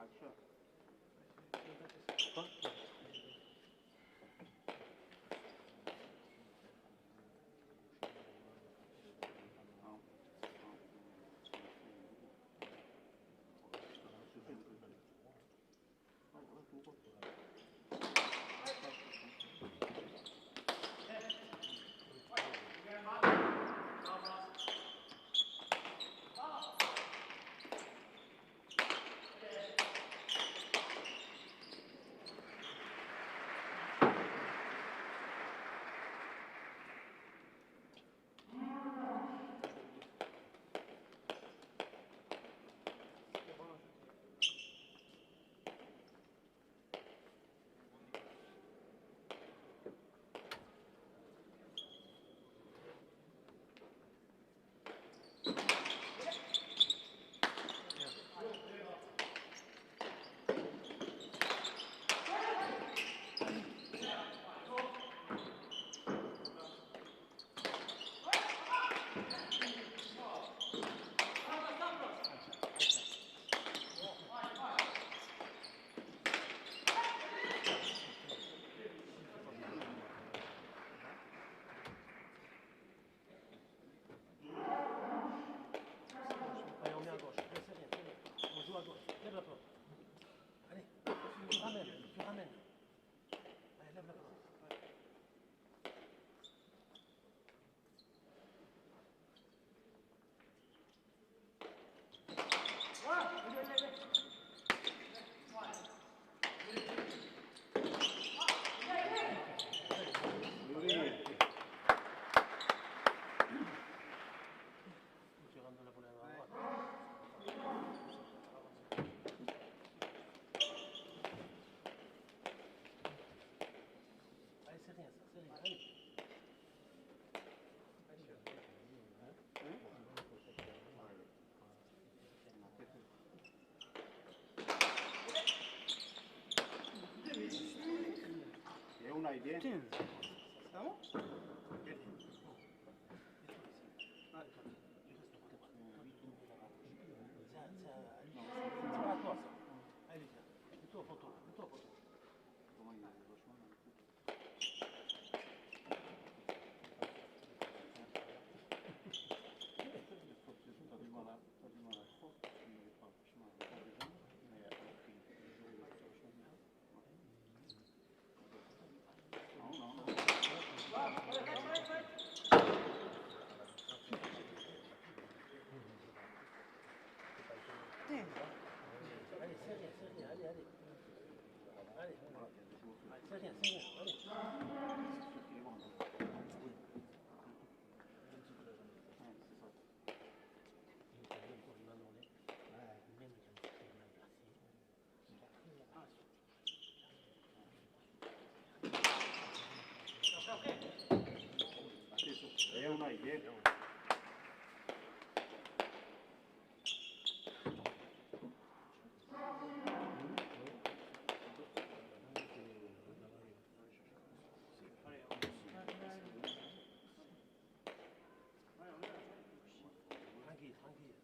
Action. Allez, on met à gauche. C'est rien, c'est bien. On joue à gauche. Lève la porte. Allez, tu ramènes, tu ramènes. Allez, lève la porte. Tu rentres dans la volée à droite. Allez, c'est rien, ça, c'est rien. Allez. E una idea? Stiamo? C'est pas à toi ça. Allez, mets-toi au poteau, mets-toi au poteau. Allez, c'est rien, allez, allez. Allez, c'est rien, allez. E una idea? Tranquille, tranquille.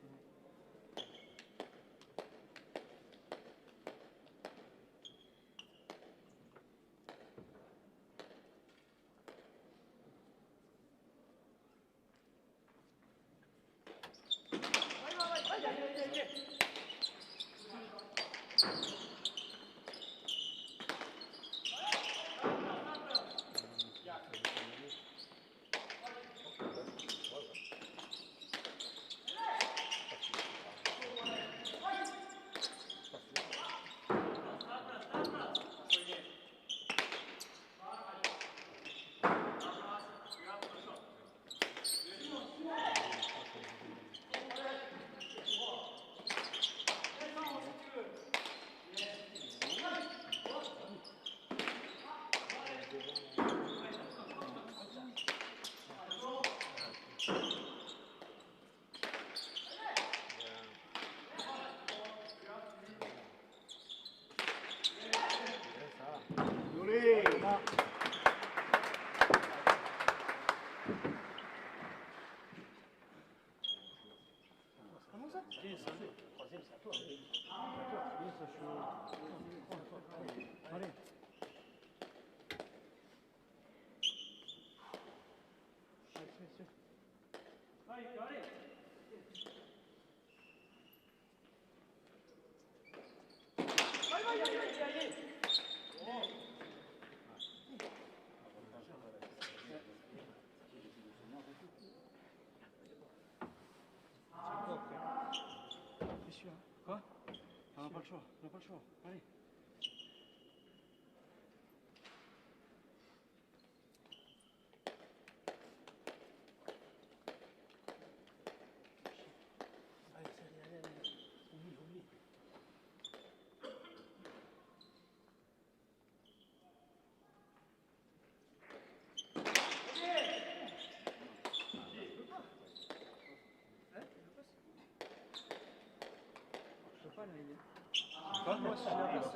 Joli. Comment ça? Troisième, c'est à toi. Allez. Quoi? On n'a pas le choix, on n'a pas le choix. Allez. Allez. Oublie. Quoi? Moi, je suis là, je peux pas.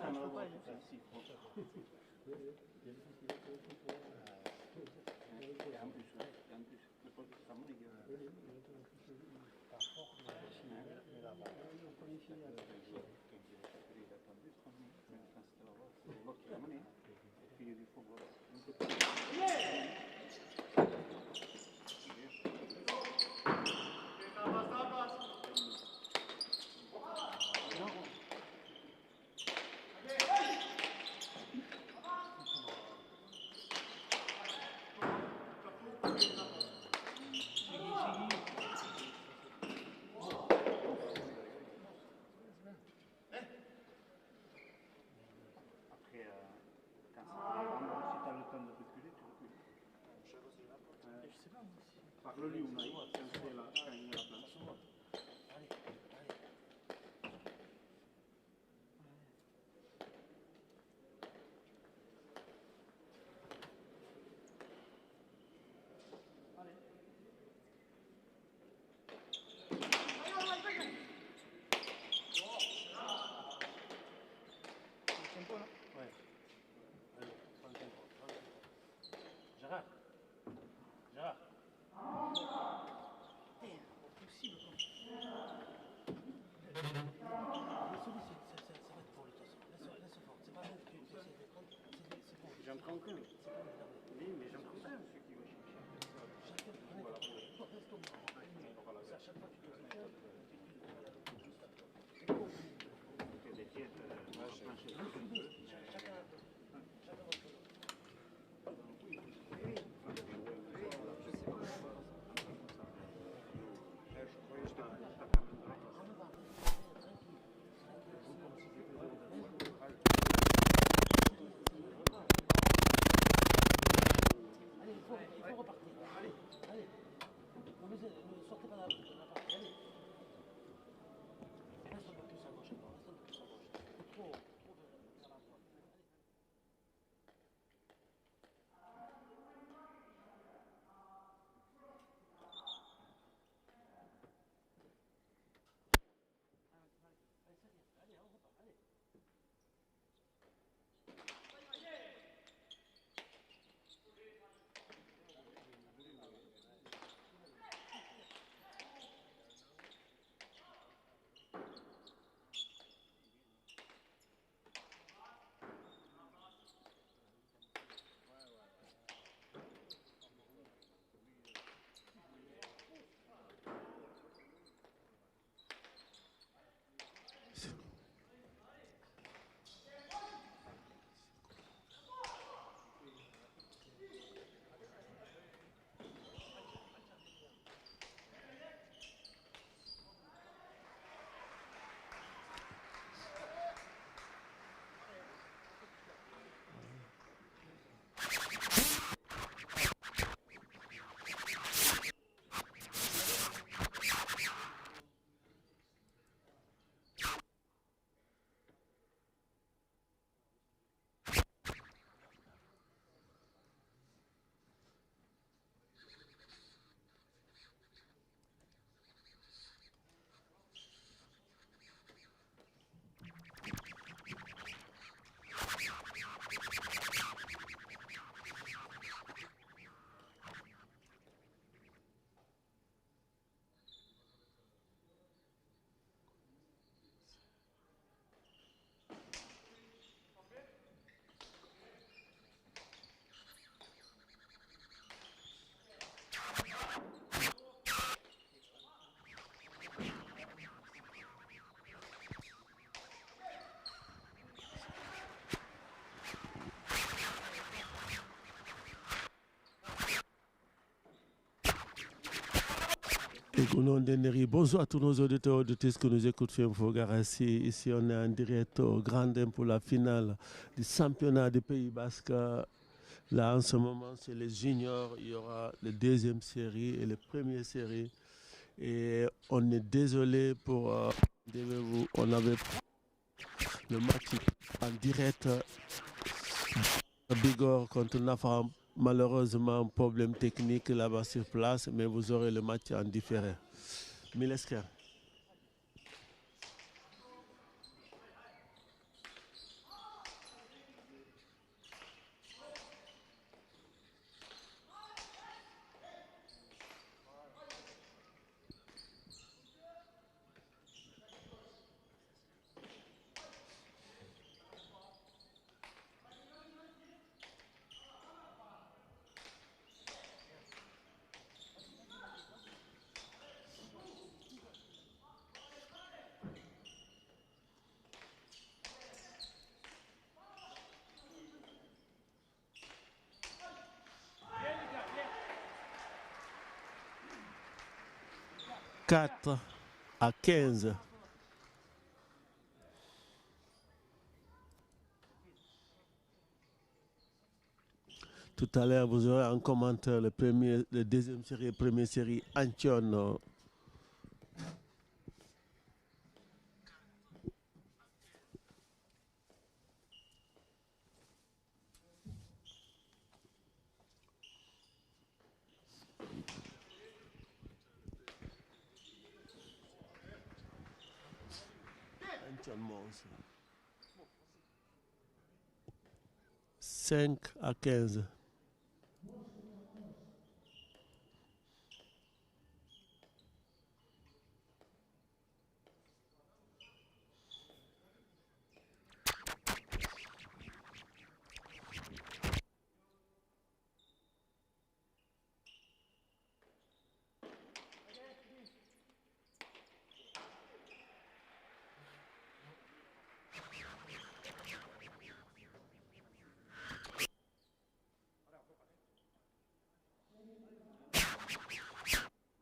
Parle-lui, on a quand il a la place. Gérard. J'en prends qu'un. Oui, mais j'en prends qu'un, celui qui va chercher. Et Gounon Deneri. Bonjour à tous nos auditeurs et auditrices qui nous écoutent sur Info Garassi. Ici, on est en direct au Grand pour la finale du championnat du Pays Basque. Là, en ce moment, c'est les juniors. Il y aura la deuxième série et la première série. Et on est désolé pour... on avait le match en direct à Bigorre contre Nafa. Malheureusement, problème technique là-bas sur place, mais vous aurez le match en différé. Milesker. Quatre à 15. Tout à l'heure, vous aurez en commentaire le deuxième série, première série, Antion. Antion Mons. 5 à 15.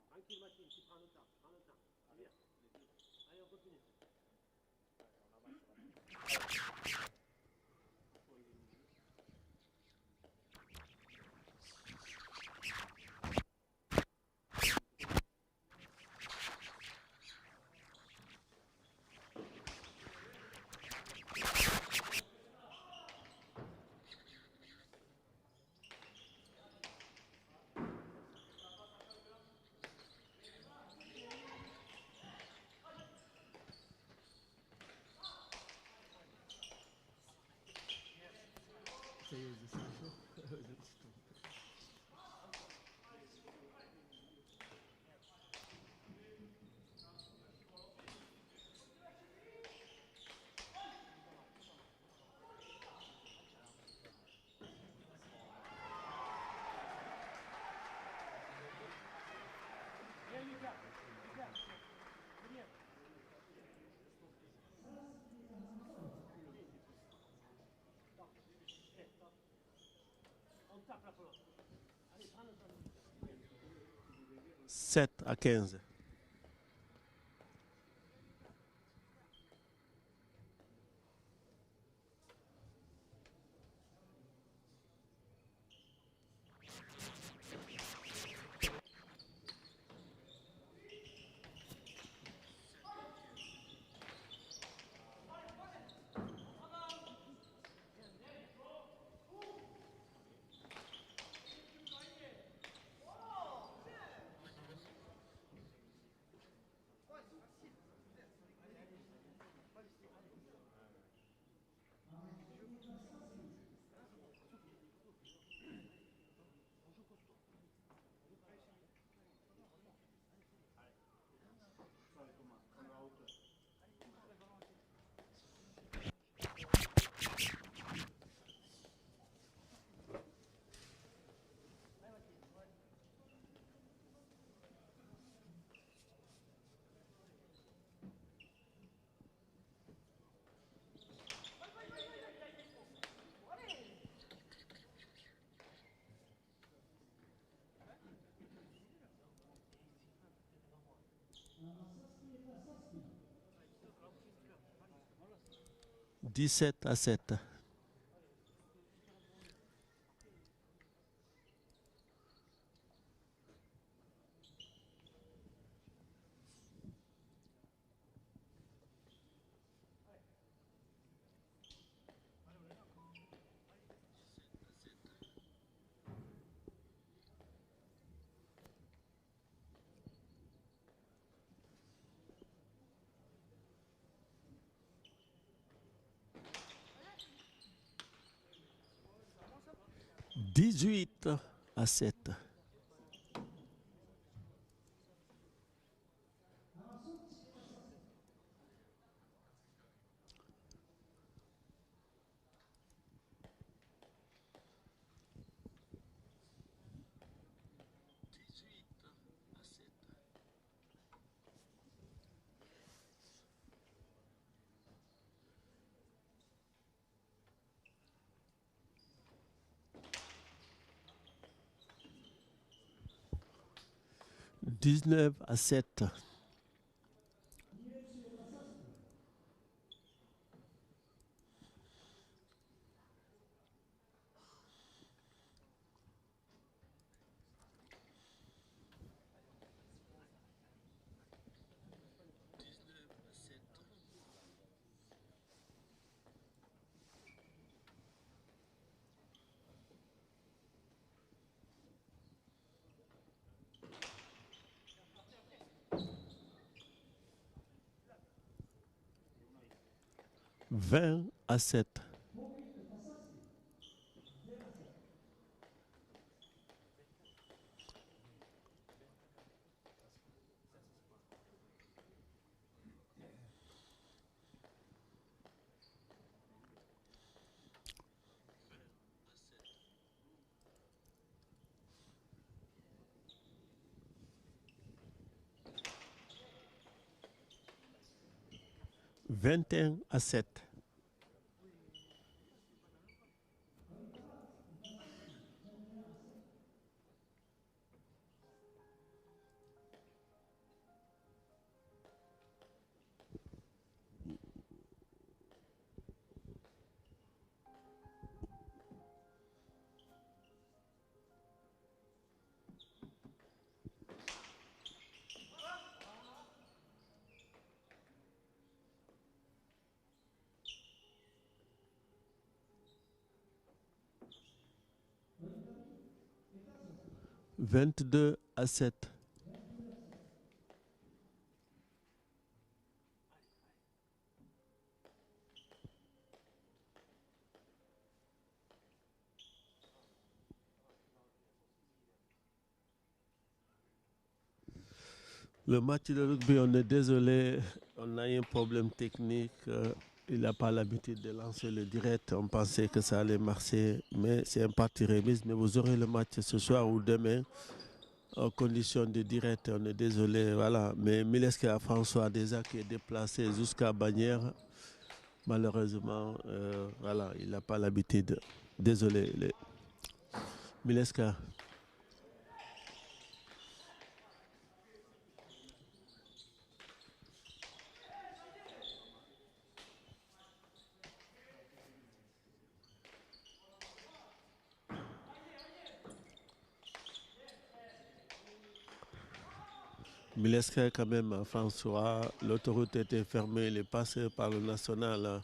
Tranquille, Maxime, tu prends le temps, prends le temps. Allez, allez, on continue. Viens, Lucas, Lucas, viens. On tape la pelote. Allez, prends le temps. 7 à 15. 17-7. (18-7). (19-7). 20-7. (21-7). (22-7). Le match de rugby, on est désolé, on a eu un problème technique. Il n'a pas l'habitude de lancer le direct. On pensait que ça allait marcher, mais c'est un parti remise. Mais vous aurez le match ce soir ou demain en condition de direct. On est désolé, voilà. Mais Mileska François déjà qui est déplacé jusqu'à Bagnères, malheureusement, voilà, il n'a pas l'habitude. Désolé, Mileska. Mileska quand même, François, l'autoroute était fermée, il est passé par le national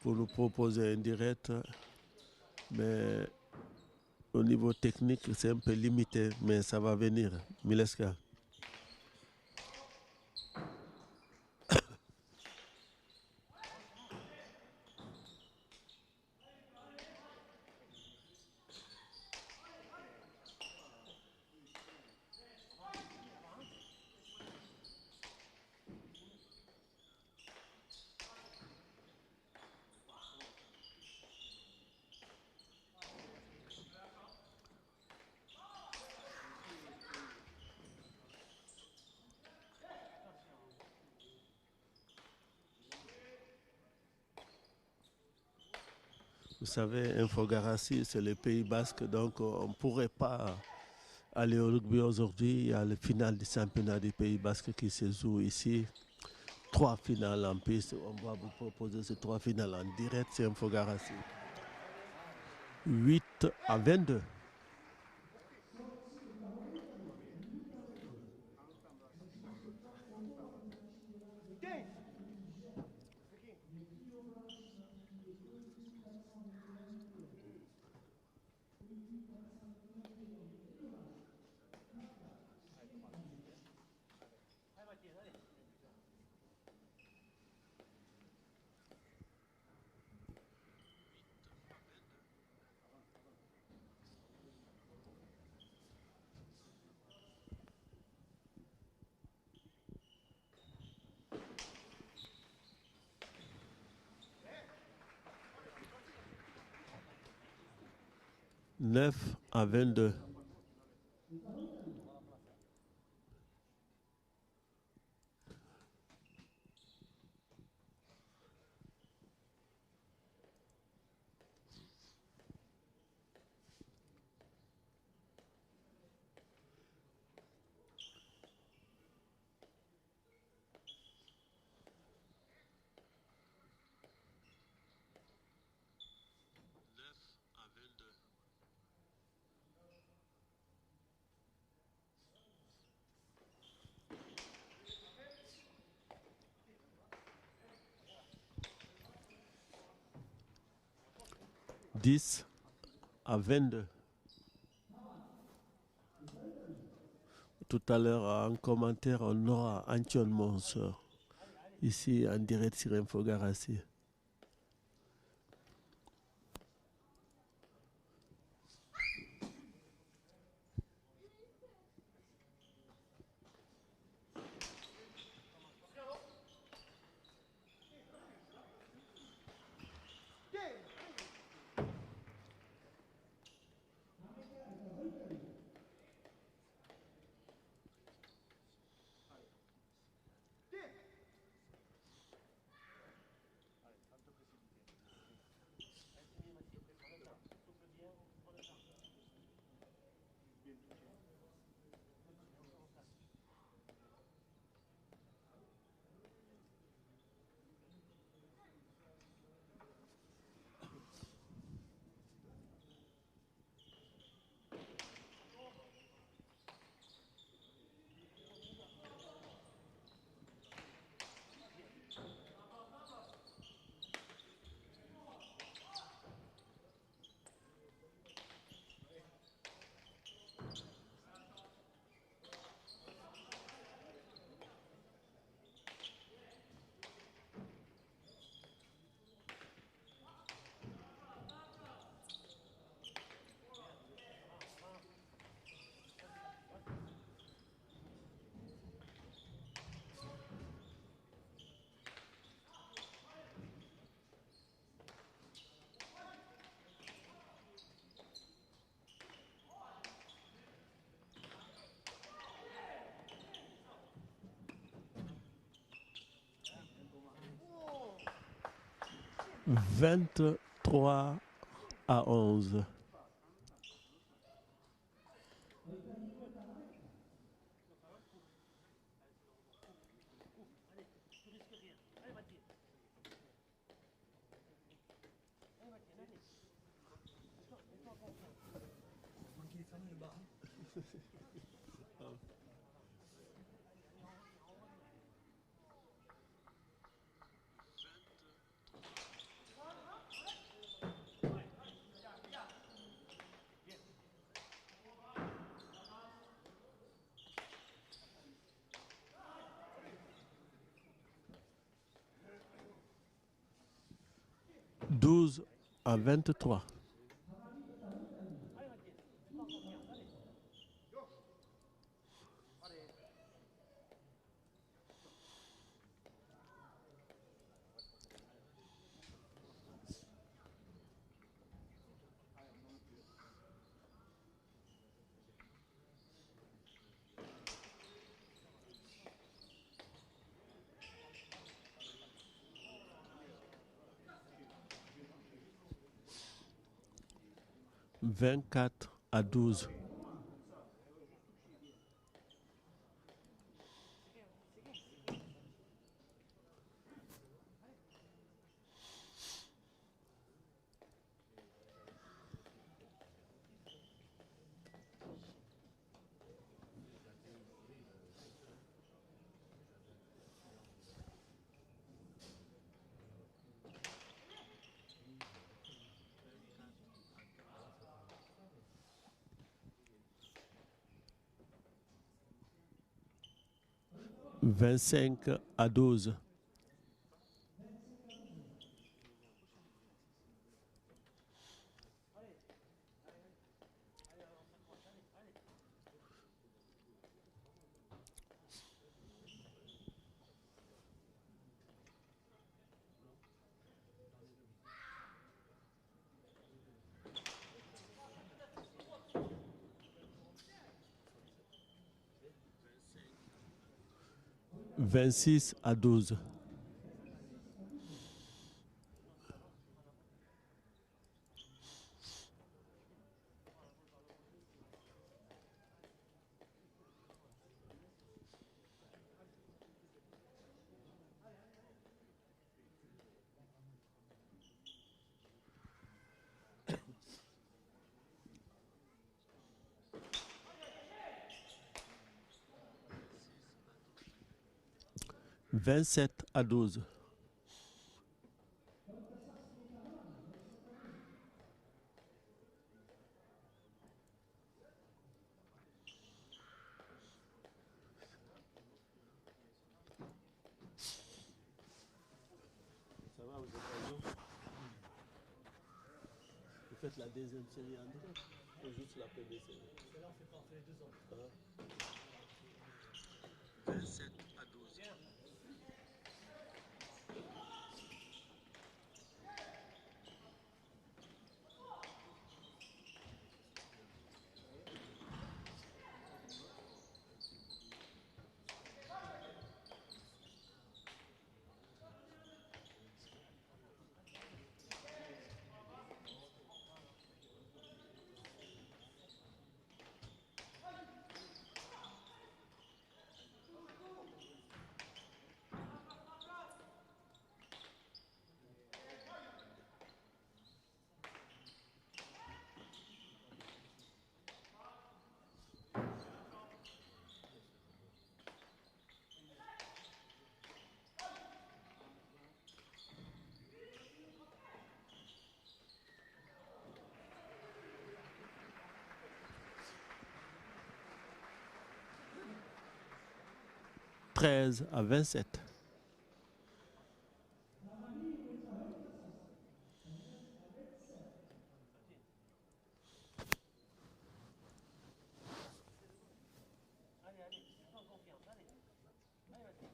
pour nous proposer un direct, mais au niveau technique, c'est un peu limité, mais ça va venir. Mileska. Vous savez, Infogarassi, c'est le Pays Basque, donc on ne pourrait pas Allez, au rugby aujourd'hui, il y a le final du championnat du Pays Basque qui se joue ici. 3 finales en piste. On va vous proposer ces 3 finales en direct. C'est un Fogarassi. 8-22. Neuf à 22. Dix à 22. Tout à l'heure, en commentaire, on aura Antion Mons, ici en direct sur Infogarassi. « 23 à 11. « 12 à 23. « 24 à 12. 25-12. « 26-12. » 27-12. Ça va, vous êtes à jour? Vous faites la deuxième série en direct ou juste la première série? Là, on fait pas, on fait les 2 ans. 27-12. 13-27. Allez, allez, prends confiance, allez. Allez, vas-y.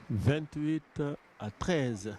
« 28-13. »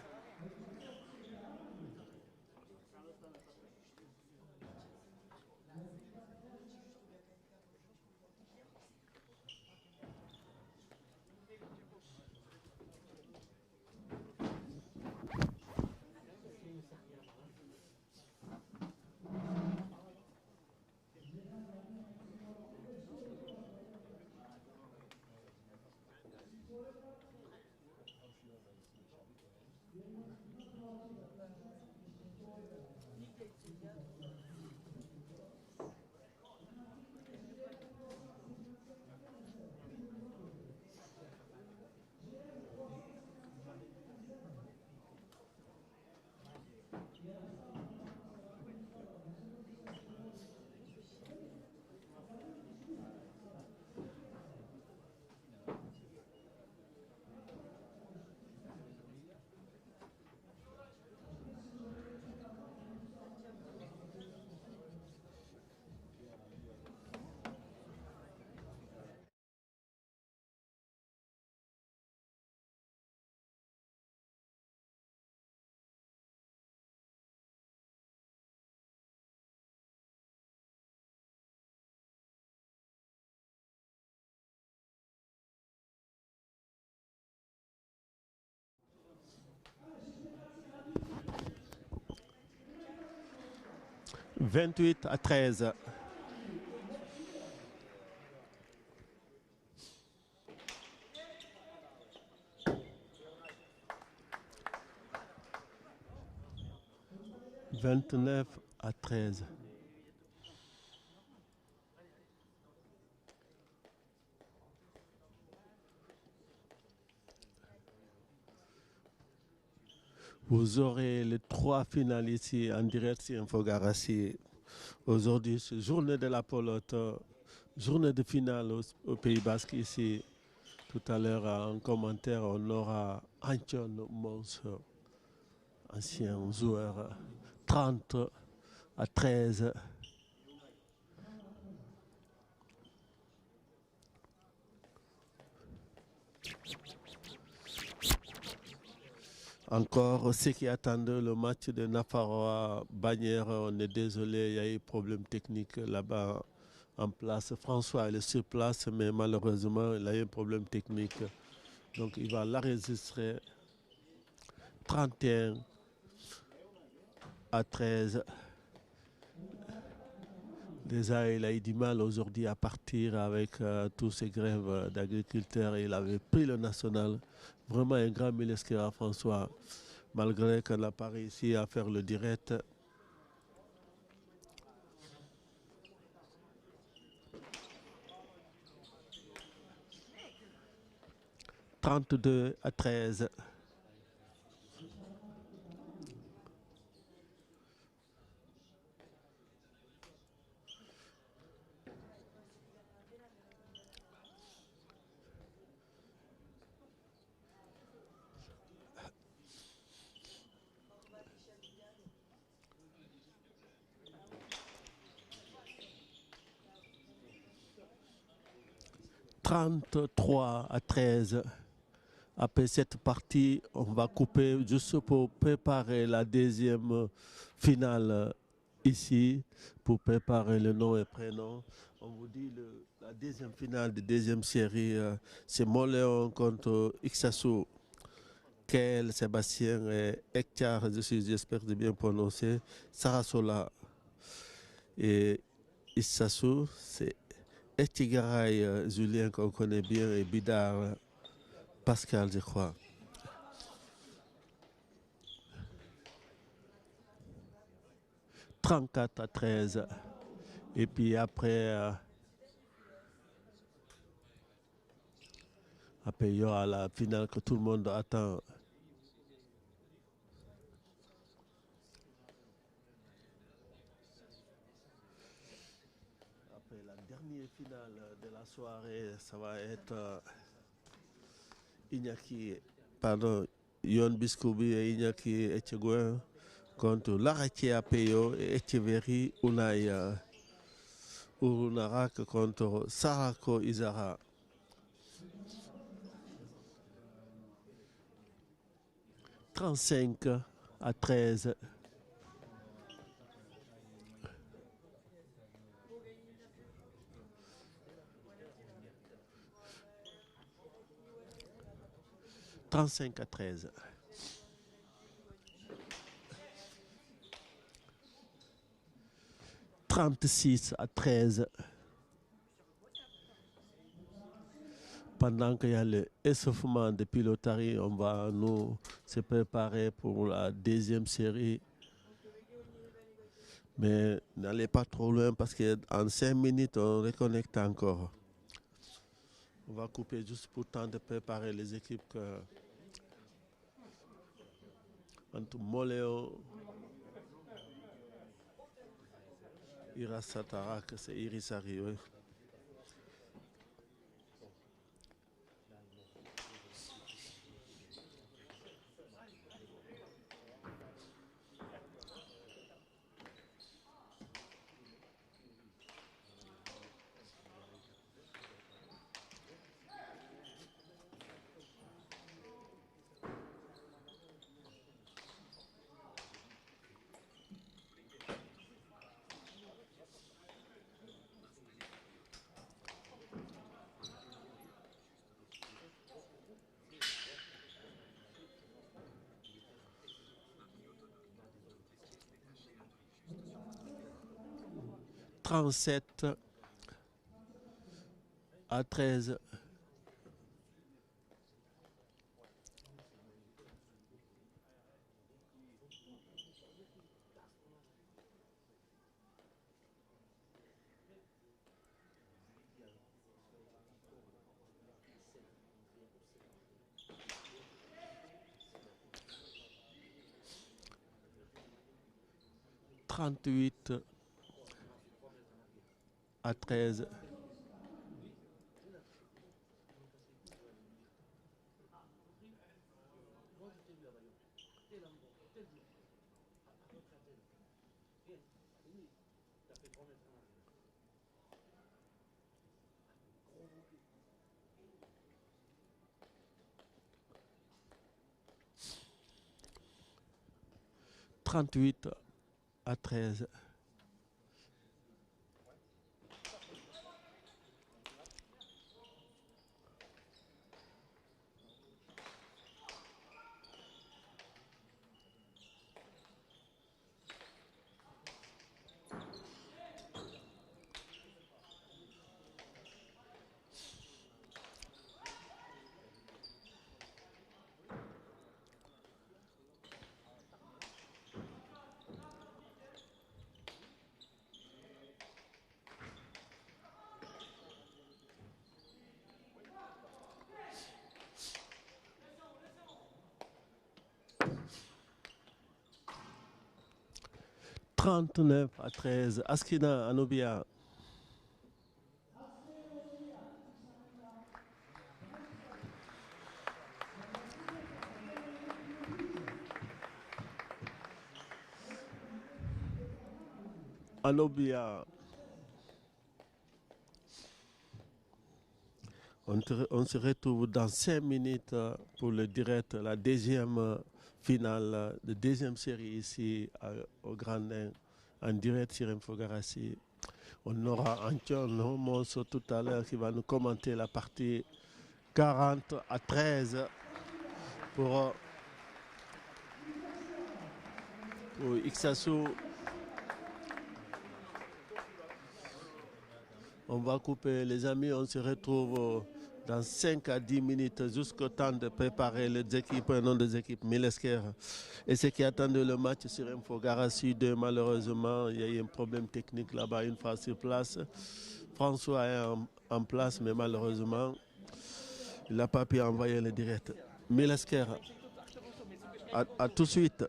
28-13. « 29-13. Vous aurez les 3 finales ici en direct sur Infogarassi. Aujourd'hui, c'est journée de la pelote, journée de finale au Pays Basque ici. Tout à l'heure, en commentaire, on aura Antion Mons, ancien joueur, 30-13. Encore ceux qui attendent le match de Nafaroa Bagnères, on est désolé, il y a eu problème technique là-bas en place. François est sur place, mais malheureusement, il a eu un problème technique. Donc il va l'enregistrer 31-13. Déjà, il a eu du mal aujourd'hui à partir avec tous ces grèves d'agriculteurs. Il avait pris le national. Vraiment un grand milesque à François, malgré qu'on n'a pas réussi à faire le direct. « 32-13. » 33-13. Après cette partie, on va couper juste pour préparer la deuxième finale ici, pour préparer le nom et prénom. On vous dit la deuxième finale de deuxième série, c'est Moléon contre Ixassou. Kel, Sébastien et Hector, j'espère de bien prononcer, Sarasola et Ixassou, c'est Etigaray, Julien qu'on connaît bien, et Bidar, Pascal, je crois. « 34-13. » Et puis après, il y aura la finale que tout le monde attend. Après la dernière finale de la soirée, ça va être Yon Biskoubi et Iñaki Etchegouin contre Laraché Apeyo et Echeverry Unai Urunarak contre Sarako Izara. « 35-13. » 35-13. 36-13. Pendant qu'il y a le échauffement de piloterie, on va nous se préparer pour la deuxième série. Mais n'allez pas trop loin parce qu'en 5 minutes, on reconnecte encore. On va couper juste pour le temps de préparer les équipes entre Moléo, Irasatarak, c'est Irisari. Oui. 37-13. Trente-huit à 13. Trente-huit à 13. Trente-neuf à 13. Askina Anobia. Anobia. On se retrouve dans 5 minutes pour le direct, la deuxième finale, de deuxième série ici au Grandin, en direct sur Infogarassi. On aura Antion Mosso tout à l'heure qui va nous commenter la partie 40 à 13 pour Ixasu. On va couper les amis, on se retrouve dans 5 à 10 minutes jusqu'au temps de préparer les équipes, un nom des équipes Milesker. Et ceux qui attendent le match sur Infogarassi 2, malheureusement, il y a eu un problème technique là-bas une fois sur place. François est en place, mais malheureusement, il n'a pas pu envoyer le direct. Milesker, à tout de suite.